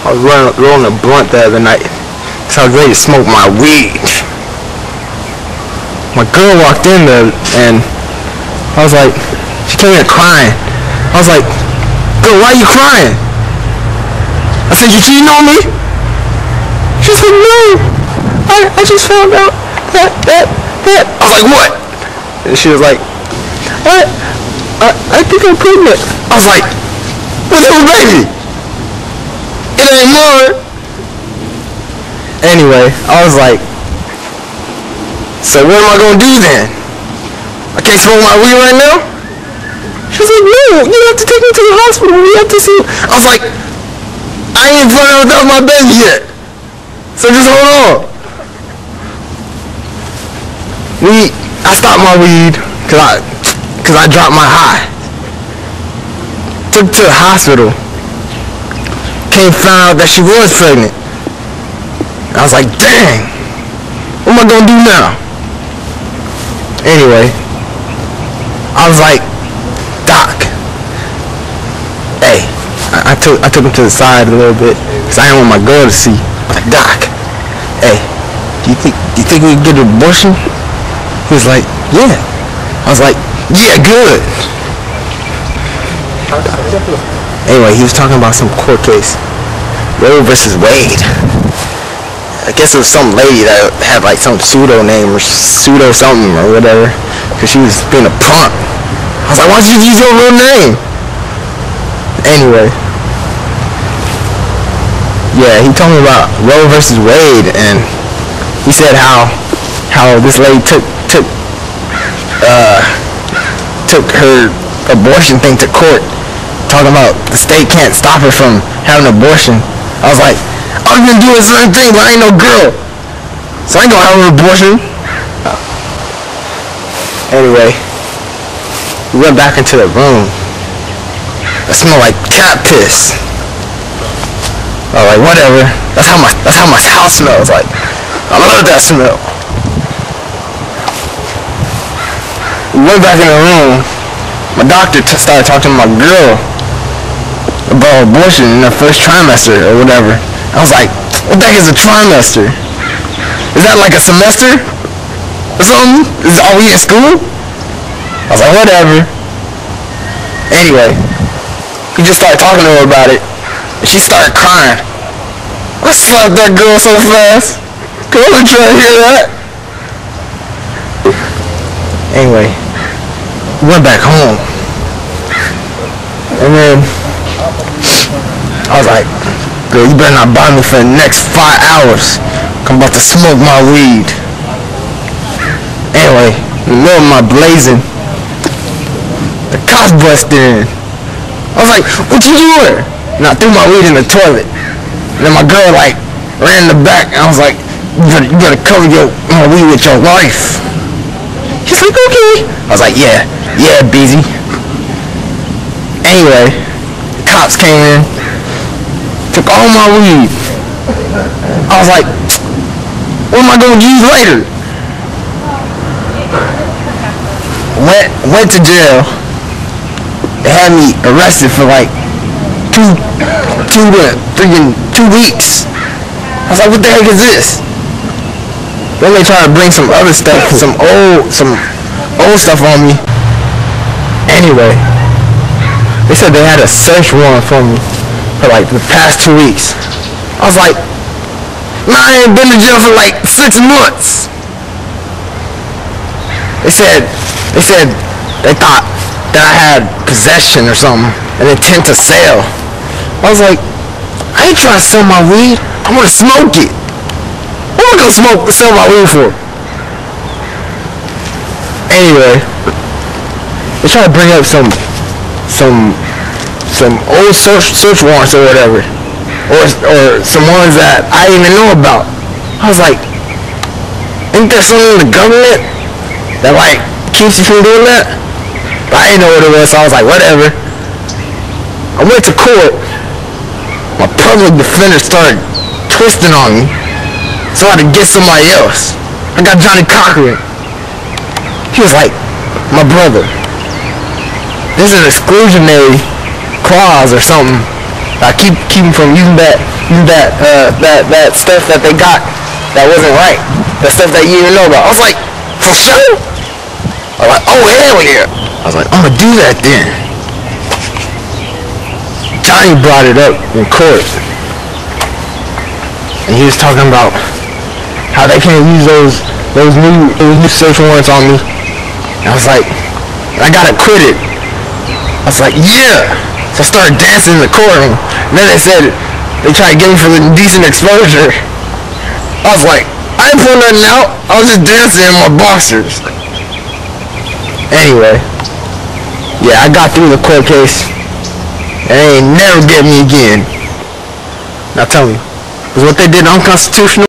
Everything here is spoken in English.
I was rolling a blunt the other night, so I was ready to smoke my weed. My girl walked in there, and I was like, she came in crying. I was like, girl, why are you crying? I said, you cheating on me? She said, no, I just found out that. I was like, what? And she was like, I think I'm pregnant. I was like, what's your baby? It ain't mine. Anyway, I was like, so what am I gonna do then? I can't smoke my weed right now? She was like, no, you have to take me to the hospital. We have to see. I was like, I ain't found out about my baby yet. So just hold on. I stopped my weed cause I dropped my high. Took her to the hospital. Came found out that she was pregnant. I was like, dang, what am I gonna do now? Anyway, I was like, Doc, hey, I took him to the side a little bit because I didn't want my girl to see. I was like, Doc, hey, do you think we can get an abortion? He was like, yeah. I was like, yeah, good. Anyway, he was talking about some court case, Roe versus Wade. I guess it was some lady that had like some pseudo name or pseudo something or whatever, because she was being a punk. I was like, why don't you use your real name? Anyway, yeah, he told me about Roe versus Wade, and he said how this lady took her abortion thing to court, talking about the state can't stop her from having an abortion. I was like, I'm gonna do the same thing, but I ain't no girl, so I ain't gonna have an abortion. Anyway, we went back into the room. It smelled like cat piss. I was like, whatever. That's how my house smells. Like, I love that smell. We went back in the room. My doctor started talking to my girl about abortion in her first trimester or whatever. I was like, what the heck is a trimester? Is that like a semester or something? Are we in school? I was like, whatever. Anyway, he just started talking to her about it, and she started crying. I slapped that girl so fast. Cause I wasn't trying to hear that. Anyway, we went back home. And then I was like, girl, you better not bother me for the next 5 hours. I'm about to smoke my weed. Anyway, in the middle of my blazing, the cops busted in. I was like, what you doing? And I threw my weed in the toilet. And then my girl like ran in the back, and I was like, you better cover my weed with your wife. She's like, okay. I was like, yeah, busy. Anyway, the cops came in, took all my weed. I was like, what am I gonna use later? Went to jail. They had me arrested for like 2 weeks. I was like, what the heck is this? Then they tried to bring some other stuff, some old stuff on me. Anyway, they said they had a search warrant for me for like the past 2 weeks. I was like, man, I ain't been to jail for like 6 months. They said they thought that I had possession or something, an intent to sell. I was like, I ain't trying to sell my weed. I want to smoke it. What am I gonna sell my weed for? Anyway, they try to bring up some old search warrants or whatever, or some ones that I didn't even know about. I was like, ain't there something in the government that like keeps you from doing that? But I didn't know what it was, so I was like, whatever. I went to court. My public defender started twisting on me, so I had to get somebody else. I got Johnny Cochran. He was like, my brother, there's an exclusionary clause or something keep them from using that stuff that they got that wasn't right. That stuff that you didn't know about. I was like, for sure? I was like, oh hell yeah. I was like, I'm gonna do that then. Johnny brought it up in court. And he was talking about how they can't use those new search warrants on me. And I was like, I got acquitted. I was like, yeah. So I started dancing in the courtroom. And then they said they tried to get me for the indecent exposure. I was like, I didn't pull nothing out. I was just dancing in my boxers. Anyway, yeah, I got through the court case. And they ain't never get me again. Now tell me, was what they did unconstitutional?